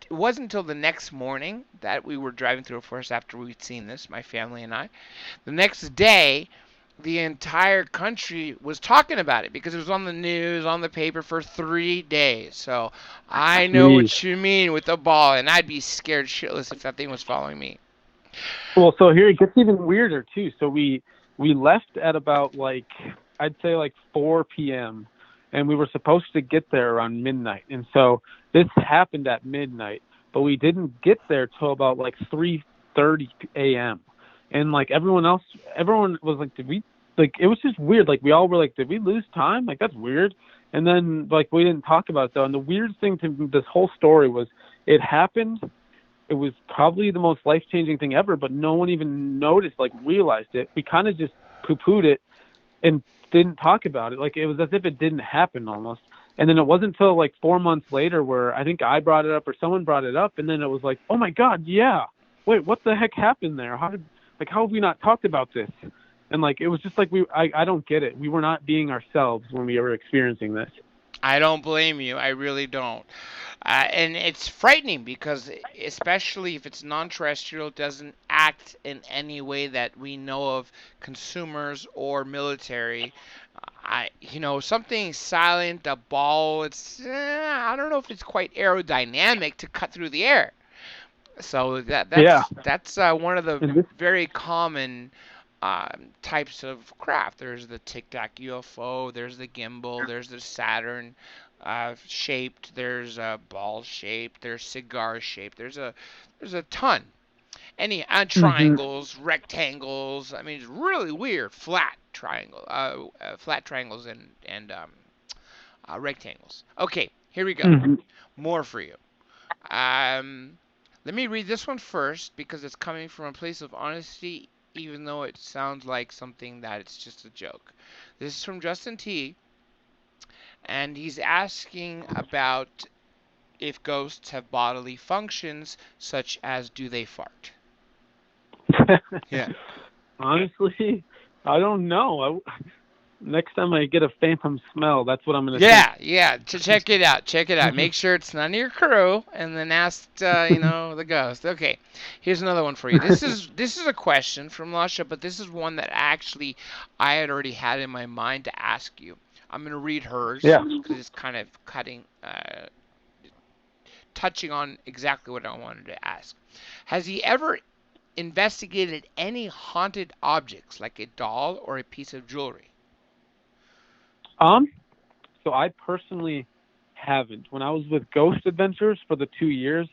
wasn't until the next morning that we were driving through a forest after we'd seen this, my family and I. The next day, the entire country was talking about it because it was on the news, on the paper for 3 days. So I know what you mean with the ball, and I'd be scared shitless if that thing was following me. Well, so here it gets even weirder too. So we left at about like, I'd say like 4 p.m. and we were supposed to get there around midnight. And so this happened at midnight, but we didn't get there till about like 3:30 a.m. And like everyone was like, it was just weird. Like we all were like, did we lose time? Like, that's weird. And then like we didn't talk about it though. And the weirdest thing to this whole story was it happened. It was probably the most life-changing thing ever, but no one even noticed, like realized it. We kind of just poo-pooed it and didn't talk about it. Like it was as if it didn't happen almost. And then it wasn't until like 4 months later where I think I brought it up or someone brought it up. And then it was like, oh my God, yeah. Wait, what the heck happened there? How have we not talked about this? And like, it was just like, I don't get it. We were not being ourselves when we were experiencing this. I don't blame you. I really don't. And it's frightening because, especially if it's non-terrestrial, it doesn't act in any way that we know of consumers or military. Something silent, a ball. I don't know if it's quite aerodynamic to cut through the air. So Yeah. that's one of the And this, very common types of craft. There's the Tic Tac UFO. There's the gimbal. There's the Saturn shaped. There's a ball shaped. There's cigar shaped. There's a ton. Any hmm triangles, rectangles. I mean, it's really weird. Flat triangles and rectangles. Okay, here we go. hmm More for you. Um, Let me read this one first because it's coming from a place of honesty, even though it sounds like something that it's just a joke. This is from Justin T, and he's asking about if ghosts have bodily functions, such as do they fart? Yeah. Honestly, I don't know. Next time I get a phantom smell, that's what I'm going to think. Yeah. Check it out. Check it out. Make sure it's none of your crew, and then ask, the ghost. Okay, here's another one for you. This is a question from Lasha, but this is one that actually I had already had in my mind to ask you. I'm gonna read hers Yeah. because it's kind of touching on exactly what I wanted to ask. Has he ever investigated any haunted objects, like a doll or a piece of jewelry? Um, so I personally haven't. When I was with Ghost Adventures for the 2 years,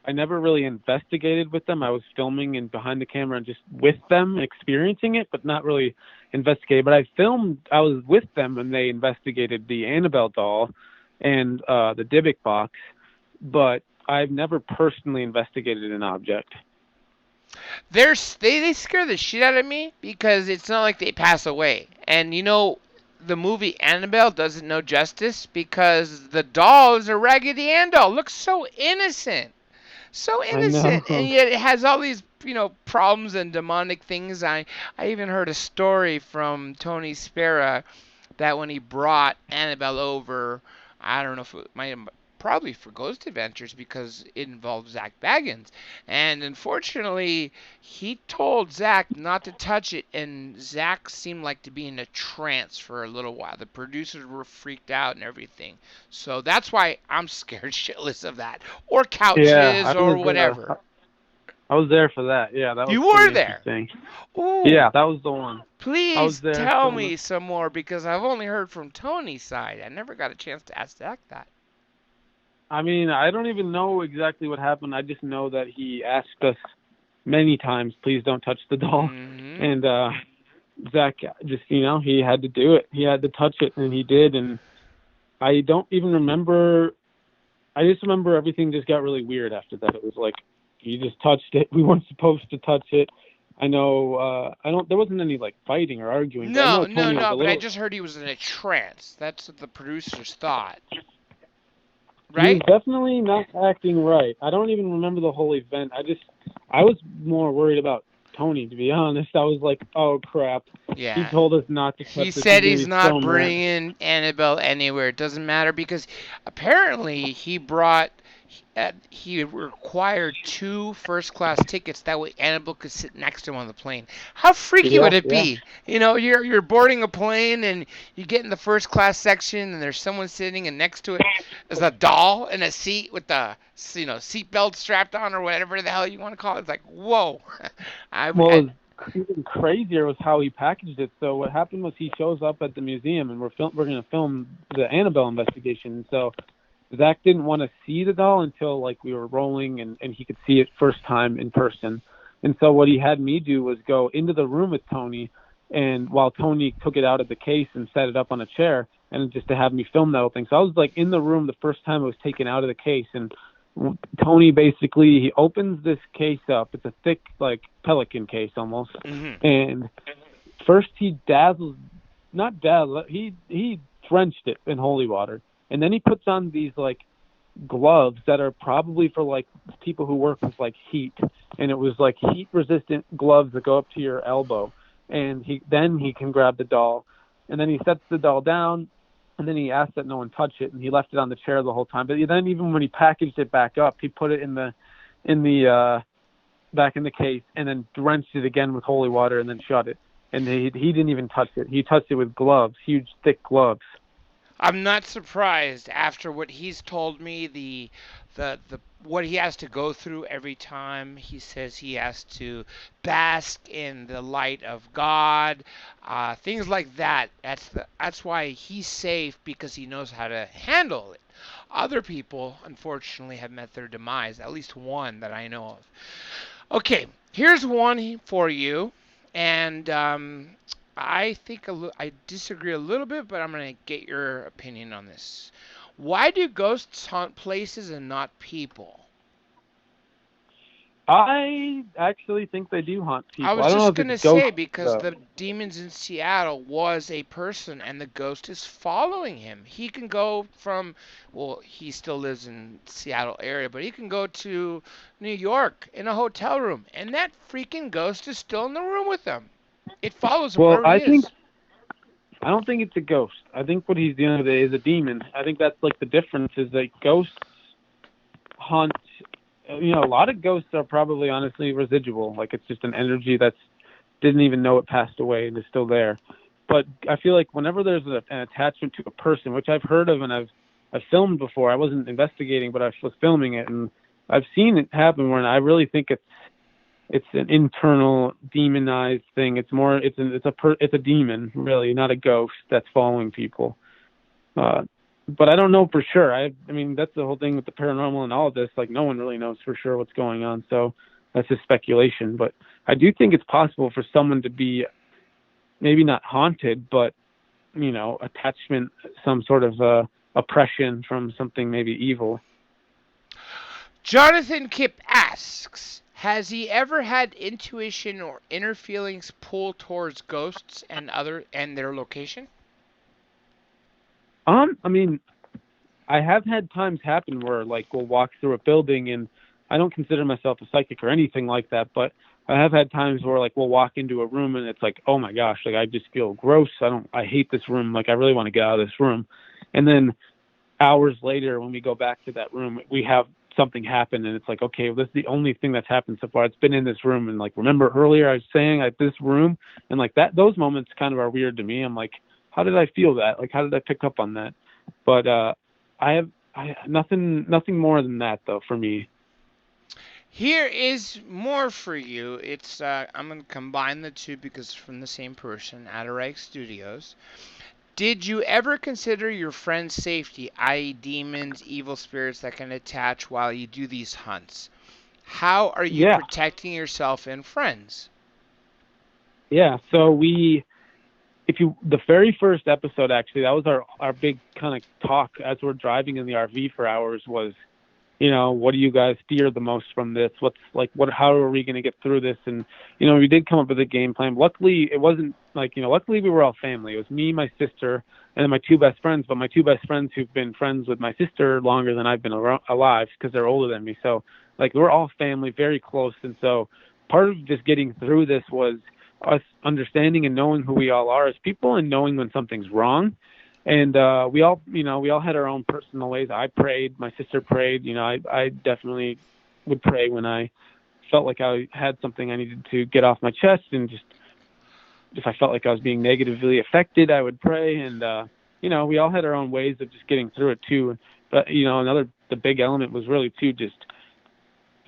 I never really investigated with them. I was filming and behind the camera and just with them, experiencing it, but not really investigating. But I was with them when they investigated the Annabelle doll and the Dybbuk box, but I've never personally investigated an object. They scare the shit out of me because it's not like they pass away. And the movie Annabelle doesn't know justice because the doll is a Raggedy Ann doll. Looks so innocent. So I know. innocent. And yet it has all these, problems and demonic things. I even heard a story from Tony Spera that when he brought Annabelle over, I don't know if it might have probably for Ghost Adventures because it involved Zach Baggins. And unfortunately, he told Zach not to touch it, and Zach seemed like to be in a trance for a little while. The producers were freaked out and everything. So that's why I'm scared shitless of that. Or Yeah, couches or whatever. I was there for that. Yeah, that was You were pretty there. interesting. Ooh. Yeah, that was the one. I Please was there tell for me some more because I've only heard from Tony's side. I never got a chance to ask Zach that. I mean, I don't even know exactly what happened. I just know that he asked us many times, please don't touch the doll. Mm-hmm. And Zach just, he had to do it. He had to touch it, and he did. And I don't even remember. I just remember everything just got really weird after that. It was like, he just touched it. We weren't supposed to touch it. I know, there wasn't any like fighting or arguing. No, but I know Tony but I just heard he was in a trance. That's what the producers thought. He was Right? definitely not acting right. I don't even remember the whole event. I was more worried about Tony, to be honest. I was like, oh crap. Yeah. He told us not to touch He this. said he's not so bringing Annabelle anywhere. It doesn't matter because apparently he required 2 first-class tickets. That way Annabelle could sit next to him on the plane. How freaky would it be? You're boarding a plane and you get in the first-class section and there's someone sitting and next to it is a doll in a seat with the seatbelt strapped on or whatever the hell you want to call it. It's like, whoa. Even crazier was how he packaged it. So what happened was he shows up at the museum and we're going to film the Annabelle investigation. So Zach didn't want to see the doll until like we were rolling and he could see it first time in person. And so what he had me do was go into the room with Tony, and while Tony took it out of the case and set it up on a chair, and just to have me film the whole thing. So I was like in the room the first time it was taken out of the case, and Tony basically, he opens this case up. It's a thick, like, pelican case almost. Mm-hmm. And first he he drenched it in holy water. And then he puts on these, like, gloves that are probably for, like, people who work with, like, heat. And it was, like, heat-resistant gloves that go up to your elbow. And then he can grab the doll. And then he sets the doll down. and then he asked that no one touch it, and he left it on the chair the whole time. But then even when he packaged it back up, he put it in the back in the case, and then drenched it again with holy water, and then shut it. And he didn't even touch it. He touched it with gloves, huge, thick gloves. I'm not surprised after what he's told me, the what he has to go through every time. He says he has to bask in the light of God, things like that. That's why he's safe, because he knows how to handle it. Other people, unfortunately, have met their demise. At least one that I know of. Okay, here's one for you, and I think I disagree a little bit, but I'm going to get your opinion on this. Why do ghosts haunt places and not people? I actually think they do haunt people. I was don't know just if going to it's ghosts, say, because though. the demons in Seattle was a person, and the ghost is following him. He can go from, well, he still lives in Seattle area, but he can go to New York in a hotel room, and that freaking ghost is still in the room with him. It follows him wherever he is. I don't think it's a ghost. I think what he's dealing with is a demon. I think that's like the difference, is that ghosts haunt. You know, a lot of ghosts are probably honestly residual. Like, it's just an energy that's didn't even know it passed away and is still there. But I feel like whenever there's an attachment to a person, which I've heard of and I've filmed before. I wasn't investigating, but I was filming it, and I've seen it happen where I really think it's an internal demonized thing. It's a demon, really, not a ghost that's following people. But I don't know for sure. I mean, that's the whole thing with the paranormal and all of this. Like, no one really knows for sure what's going on. So that's just speculation. But I do think it's possible for someone to be maybe not haunted, but, you know, attachment, some sort of oppression from something maybe evil. Jonathan Kipp asks, has he ever had intuition or inner feelings pull towards ghosts and their location? I mean, I have had times happen where, like, we'll walk through a building, and I don't consider myself a psychic or anything like that, but I have had times where, like, we'll walk into a room and it's like, oh my gosh, like, I just feel gross. I hate this room. Like, I really want to get out of this room. And then hours later, when we go back to that room, we have something happen, and it's like, okay, well, this is the only thing that's happened so far. It's been in this room. And, like, remember earlier I was saying, like, this room, and, like, those moments kind of are weird to me. I'm like, how did I feel that? Like, how did I pick up on that? But I have nothing more than that, though, for me. Here is more for you. It's I'm going to combine the two because it's from the same person, Adderike Studios. Did you ever consider your friend's safety, i.e. demons, evil spirits that can attach while you do these hunts? How are you protecting yourself and friends? Yeah, so the very first episode, actually, that was our big kind of talk as we're driving in the RV for hours was, you know, what do you guys fear the most from this? How are we going to get through this? And, you know, we did come up with a game plan. Luckily, it wasn't like, you know, luckily we were all family. It was me, my sister, and then my two best friends, but my two best friends who've been friends with my sister longer than I've been alive because they're older than me. So, like, we're all family, very close. And so part of just getting through this was us understanding and knowing who we all are as people and knowing when something's wrong. And we all had our own personal ways. I prayed. My sister prayed. You know, I definitely would pray when I felt like I had something I needed to get off my chest, and just if I felt like I was being negatively affected, I would pray. And you know, we all had our own ways of just getting through it too. But you know, the big element was really too just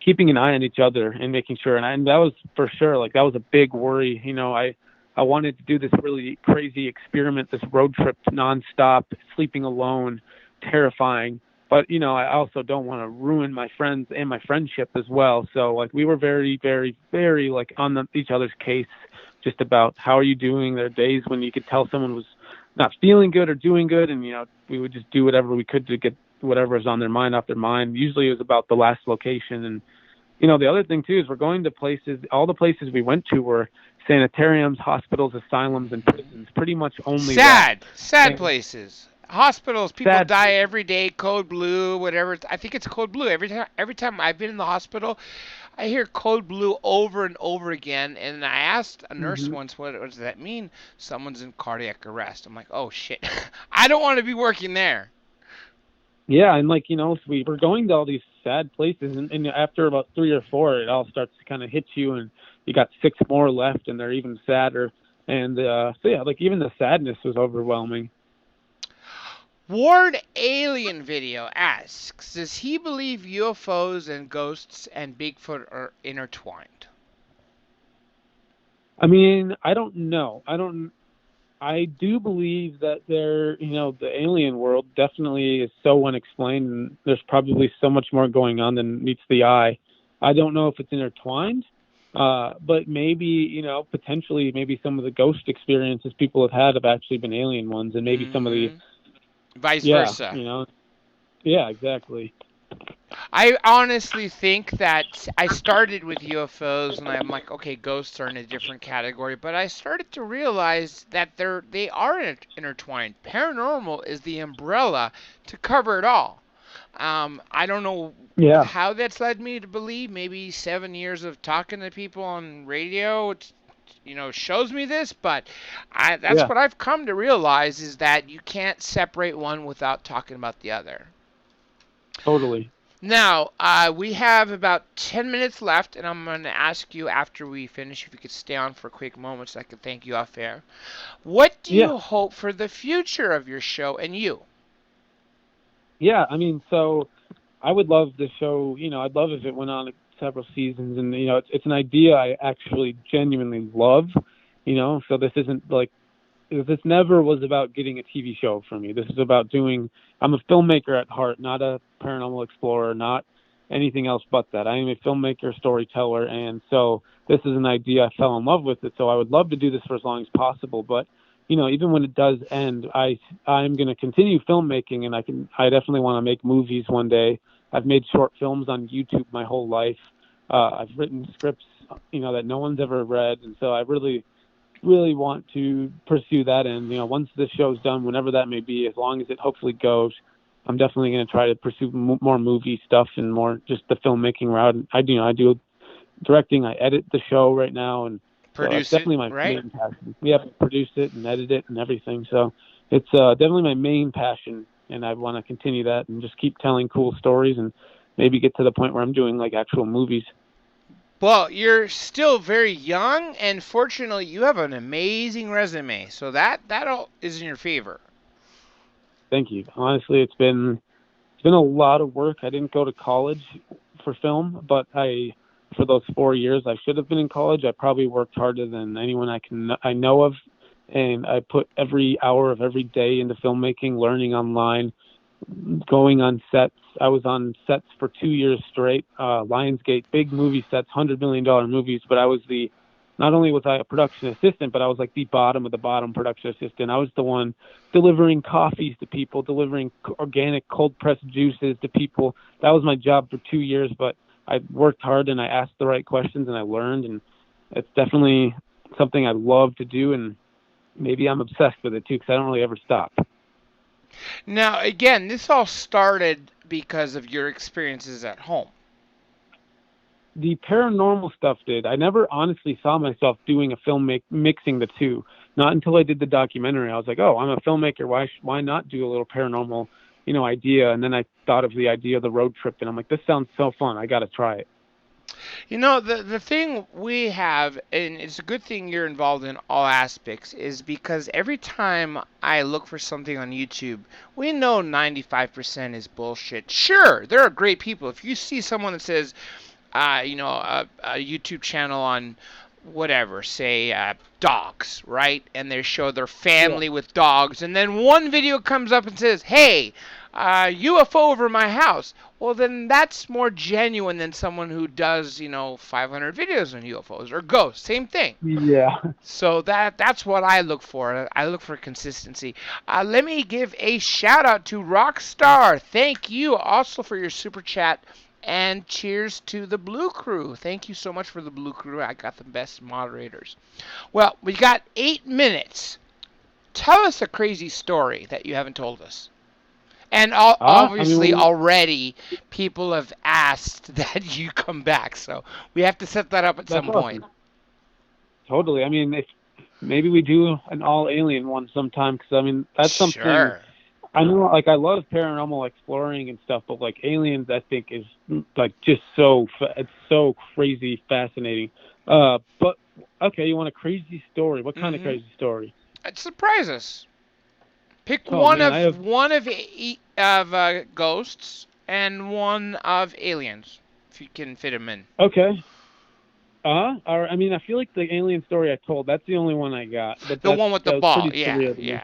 keeping an eye on each other and making sure. And that was for sure, like, that was a big worry. You know, I wanted to do this really crazy experiment, this road trip nonstop, sleeping alone, terrifying. But, you know, I also don't want to ruin my friends and my friendship as well. So, like, we were very, very, very, like, on each other's case, just about how are you doing. There are days when you could tell someone was not feeling good or doing good, and, you know, we would just do whatever we could to get whatever was on their mind off their mind. Usually it was about the last location. And, you know, the other thing too is we're going to places, all the places we went to were sanitariums, hospitals, asylums, and prisons. Pretty much only sad places. Hospitals, people Sad. die every day. Code blue, whatever. I think it's code blue. Every time I've been in the hospital, I hear code blue over and over again. And I asked a nurse Hmm. once, what does that mean? Someone's in cardiac arrest. I'm like, oh shit, I don't want to be working there. Yeah, and like we were going to all these sad places, and after about 3 or 4, it all starts to kind of hit you, and you got 6 more left, and they're even sadder. And so yeah, like even the sadness was overwhelming. Ward Alien Video asks, does he believe UFOs and ghosts and Bigfoot are intertwined? I mean, I don't know. I do believe that the alien world definitely is so unexplained, and there's probably so much more going on than meets the eye. I don't know if it's intertwined, but maybe, potentially, maybe some of the ghost experiences people have actually been alien ones, and maybe some of the, Vice yeah, versa. yeah, exactly. I honestly think that I started with UFOs and I'm like, okay, ghosts are in a different category, but I started to realize that they are intertwined. Paranormal is the umbrella to cover it all. I don't know Yeah, how that's led me to believe. Maybe 7 years of talking to people on radio, shows me this. But that's yeah, what I've come to realize is that you can't separate one without talking about the other. totally. Now, we have about 10 minutes left, and I'm going to ask you after we finish if you could stay on for a quick moment so I can thank you off air. What do Yeah, you hope for the future of your show and you? yeah. I mean, so I would love the show. I'd love if it went on several seasons, and it's an idea I actually genuinely love. So this isn't like this never was about getting a TV show for me. This is about doing. I'm a filmmaker at heart, not a paranormal explorer, not anything else but that. I am a filmmaker, storyteller, and so this is an idea I fell in love with it. So I would love to do this for as long as possible, but even when it does end, I'm going to continue filmmaking, and I definitely want to make movies one day. I've made short films on YouTube my whole life. I've written scripts, that no one's ever read, and so I really want to pursue that. And once this show's done, whenever that may be, as long as it hopefully goes, I'm definitely going to try to pursue more movie stuff and more just the filmmaking route. And I do directing. I edit the show right now, and so that's Produce it, definitely my right? main passion. We have to produce it and edit it and everything. So it's definitely my main passion, and I want to continue that and just keep telling cool stories and maybe get to the point where I'm doing like actual movies. Well, you're still very young, and fortunately, you have an amazing resume, so that all is in your favor. Thank you. Honestly, it's been a lot of work. I didn't go to college for film, but for those 4 years, I should have been in college. I probably worked harder than anyone I know of, and I put every hour of every day into filmmaking, learning online, going on sets. I was on sets for 2 years straight, Lionsgate, big movie sets, $100 million movies. But I was not only was I a production assistant, but I was like the bottom of the bottom production assistant. I was the one delivering coffees to people, delivering organic cold pressed juices to people. That was my job for 2 years, but I worked hard and I asked the right questions and I learned, and it's definitely something I love to do, and maybe I'm obsessed with it too because I don't really ever stop. Now, again, this all started because of your experiences at home. The paranormal stuff did. I never honestly saw myself doing a film mixing the two. Not until I did the documentary. I was like, oh, I'm a filmmaker. Why not do a little paranormal, idea? And then I thought of the idea of the road trip, and I'm like, this sounds so fun. I got to try it. The thing we have, and it's a good thing you're involved in all aspects, is because every time I look for something on YouTube, we know 95% is bullshit. Sure, there are great people. If you see someone that says, a YouTube channel on whatever, say dogs, right? And they show their Yeah. family with dogs, and then one video comes up and says, "Hey, UFO over my house." Well, then that's more genuine than someone who does, 500 videos on UFOs or ghosts. Same thing. Yeah. So that's what I look for. I look for consistency. Let me give a shout out to Rockstar. Thank you also for your super chat. And cheers to the Blue Crew. Thank you so much for the Blue Crew. I got the best moderators. Well, we got 8 minutes. Tell us a crazy story that you haven't told us. And I mean, obviously already people have asked that you come back, so we have to set that up at that's some point. awesome. Totally. I mean, if maybe we do an all alien one sometime, because I mean, that's something Sure. I know. Like, I love paranormal exploring and stuff, but like aliens, I think is like just it's so crazy fascinating. But okay, you want a crazy story? What kind of Mm-hmm. crazy story? It surprises. Pick Oh one man, I of have. ghosts and one of aliens, if you can fit them in. Okay. Or I mean, I feel like the alien story I told, that's the only one I got, but The that one with the that was ball. pretty Yeah, surreal to me. yeah.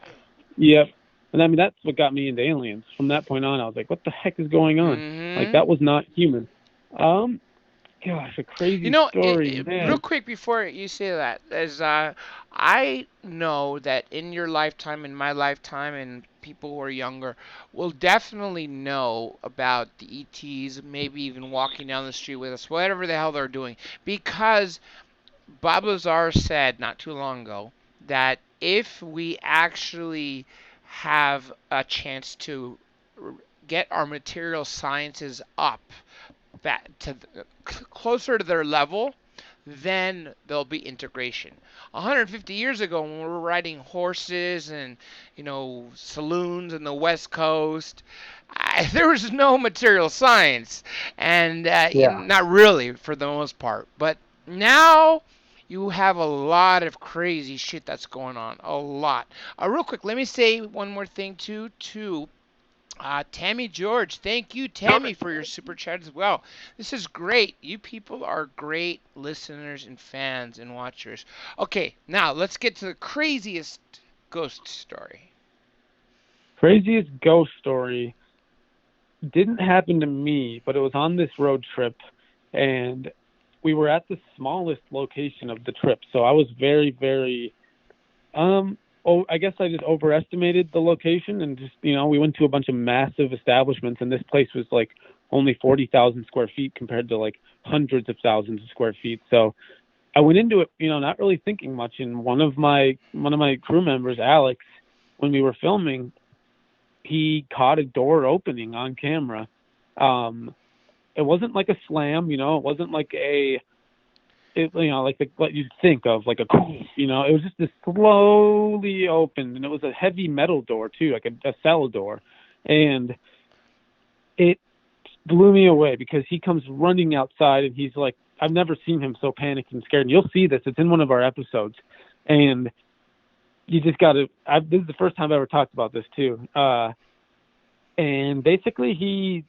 Yep. And I mean, that's what got me into aliens. From that point on, I was like, what the heck is going on? Like, Mm-hmm. that was not human. Um, Gosh, a crazy story, Real man. quick before you say that, I know that in your lifetime, in my lifetime, and people who are younger will definitely know about the ETs, maybe even walking down the street with us, whatever the hell they're doing, because Bob Lazar said not too long ago that if we actually have a chance to get our material sciences up back to closer to their level, then there'll be integration. 150 years ago, when we were riding horses and saloons in the West Coast, there was no material science, and Yeah. not really for the most part. But now you have a lot of crazy shit that's going on. A lot. Real quick, let me say one more thing too. Tammy George, thank you, Tammy, for your super chat as well. This is great. You people are great listeners and fans and watchers. Okay, now let's get to the craziest ghost story. Craziest ghost story didn't happen to me, but it was on this road trip, and we were at the smallest location of the trip. So I was very, very I guess I just overestimated the location and just, we went to a bunch of massive establishments and this place was like only 40,000 square feet compared to like hundreds of thousands of square feet. So I went into it, not really thinking much. And one of my crew members, Alex, when we were filming, he caught a door opening on camera. It wasn't like a slam, it wasn't like what you'd think of, like it was just this slowly opened, and it was a heavy metal door too, like a cell door, and it blew me away because he comes running outside, and he's like, I've never seen him so panicked and scared. And you'll see this; it's in one of our episodes, and you just got to. This is the first time I ever talked about this too, and basically he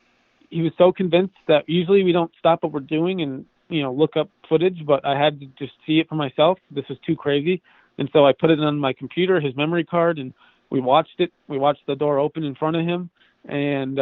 was so convinced that usually we don't stop what we're doing and look up footage, but I had to just see it for myself. This was too crazy. And so I put it on my computer, his memory card, and we watched it. We watched the door open in front of him. And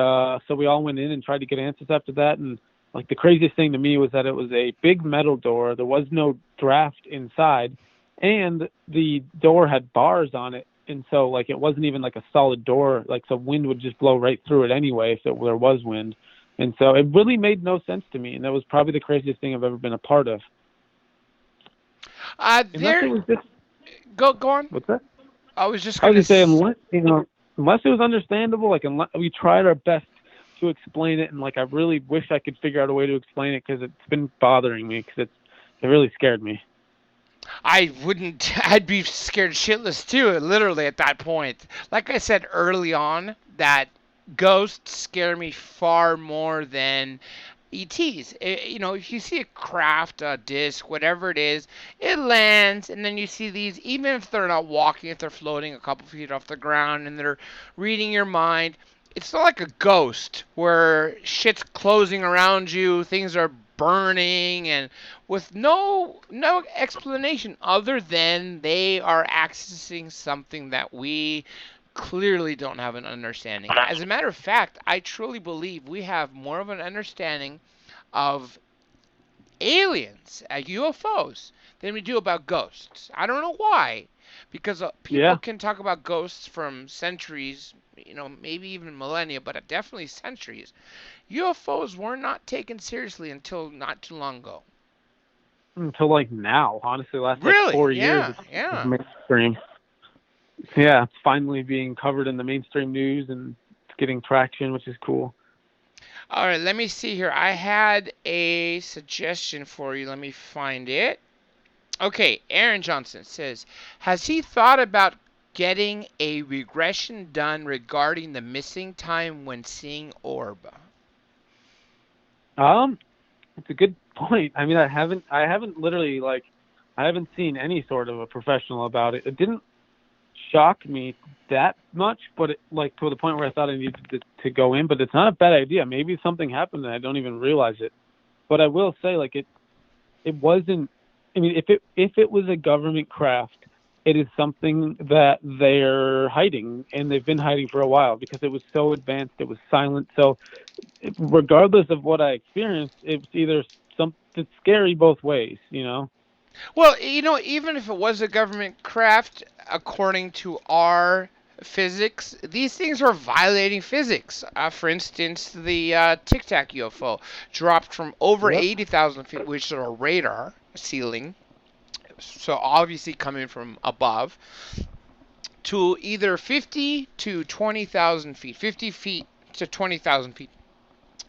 so we all went in and tried to get answers after that. And like the craziest thing to me was that it was a big metal door. There was no draft inside, and the door had bars on it. And so like it wasn't even like a solid door. Like the wind would just blow right through it anyway if there was wind. And so it really made no sense to me, and that was probably the craziest thing I've ever been a part of. Unless it There, was just go on. what's that? I was just I was gonna. just saying, unless it was understandable, like unless we tried our best to explain it, and like I really wish I could figure out a way to explain it because it's been bothering me because it really scared me. I wouldn't. I'd be scared shitless too, literally at that point. Like I said early on, that ghosts scare me far more than ETs. If you see a craft, a disc, whatever it is, it lands, and then you see these, even if they're not walking, if they're floating a couple feet off the ground and they're reading your mind, it's not like a ghost where shit's closing around you, things are burning, and with no explanation other than they are accessing something that we clearly don't have an understanding. As a matter of fact, I truly believe we have more of an understanding of aliens, UFOs, than we do about ghosts. I don't know why, because people Yeah. can talk about ghosts from centuries, maybe even millennia, but definitely centuries. UFOs were not taken seriously until not too long ago. Until like now, honestly, last like Really? 4 years, Yeah, it's yeah. mainstream. Yeah, it's finally being covered in the mainstream news and it's getting traction, which is cool. All right, let me see here. I had a suggestion for you. Let me find it. Okay, Aaron Johnson says, has he thought about getting a regression done regarding the missing time when seeing orb? Um, it's a good point. I mean, I haven't literally I haven't seen any sort of a professional about it. It didn't shock me that much, but it, like to the point where I thought I needed to go in. But it's not a bad idea. Maybe something happened and I don't even realize it. But I will say, like it wasn't. I mean, if it was a government craft, it is something that they're hiding, and they've been hiding for a while because it was so advanced. It was silent. So regardless of what I experienced, it's either something scary both ways. You know. Well, even if it was a government craft, according to our physics, these things are violating physics. For instance, the Tic Tac UFO dropped from over Yep. 80,000 feet, which is a radar ceiling, so obviously coming from above, to either 50 to 20,000 feet, 50 feet to 20,000 feet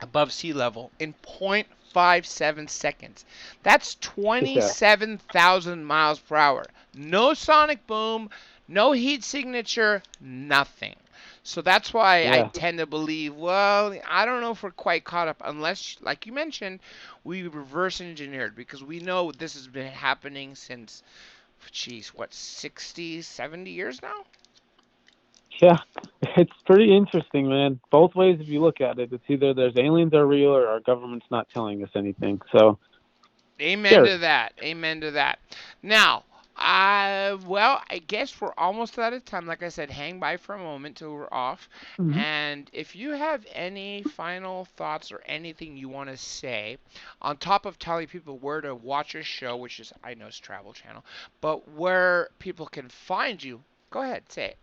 above sea level in 0.57 seconds. That's Okay. 27,000 miles per hour. No sonic boom, no heat signature, nothing. So that's why I Yeah. tend to believe, well, I don't know if we're quite caught up unless, like you mentioned, we reverse engineered because we know this has been happening since, geez, what, 60, 70 years now? Yeah, it's pretty interesting, man. Both ways, if you look at it, it's either there's aliens are real or our government's not telling us anything. So Amen scary. to that. Amen to that. Now, well, I guess we're almost out of time. Like I said, hang by for a moment till we're off. Hmm. And if you have any final thoughts or anything you want to say, on top of telling people where to watch your show, which is, I know, it's Travel Channel, but where people can find you, go ahead, say it.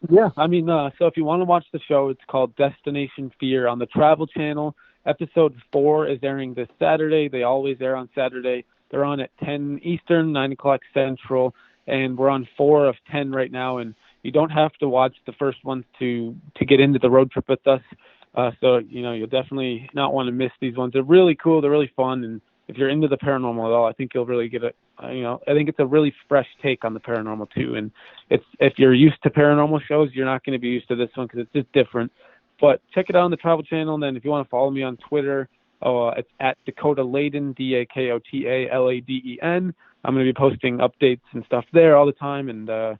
Yeah, I mean, so if you want to watch the show, it's called Destination Fear on the Travel Channel. Episode 4 is airing this Saturday. They always air on Saturday. They're on at 10 Eastern, 9 o'clock Central, and we're on 4 of 10 right now. And you don't have to watch the first ones to get into the road trip with us. So you'll definitely not want to miss these ones. They're really cool. They're really fun, and if you're into the paranormal at all, I think you'll really get it. I think it's a really fresh take on the paranormal too, and it's if you're used to paranormal shows, you're not going to be used to this one because it's just different. But check it out on the Travel Channel, and then if you want to follow me on Twitter, it's at Dakota Laden, DakotaLaden. I'm going to be posting updates and stuff there all the time, and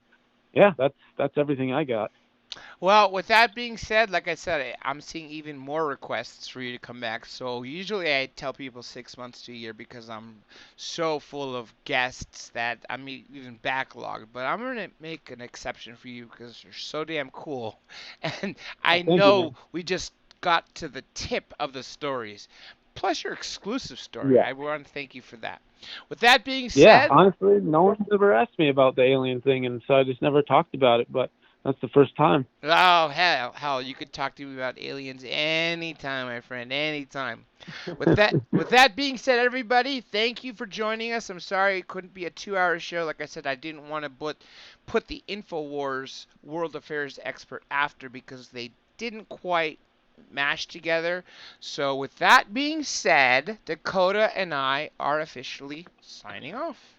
yeah, that's everything I got. Well, with that being said, like I said, I'm seeing even more requests for you to come back. So usually I tell people 6 months to a year because I'm so full of guests that I'm even backlogged. But I'm gonna make an exception for you because you're so damn cool, and I Oh, thank you, know man. we just got to the tip of the stories. Plus your exclusive story. Yeah. I want to thank you for that. With that being Yeah, said, honestly, no one's ever asked me about the alien thing, and so I just never talked about it. But that's the first time. oh hell, you could talk to me about aliens anytime, my friend, anytime. With that being said, everybody, thank you for joining us. I'm sorry it couldn't be a 2-hour show. Like I said, I didn't want to put the Infowars World Affairs expert after because they didn't quite mash together. So with that being said, Dakota and I are officially signing off.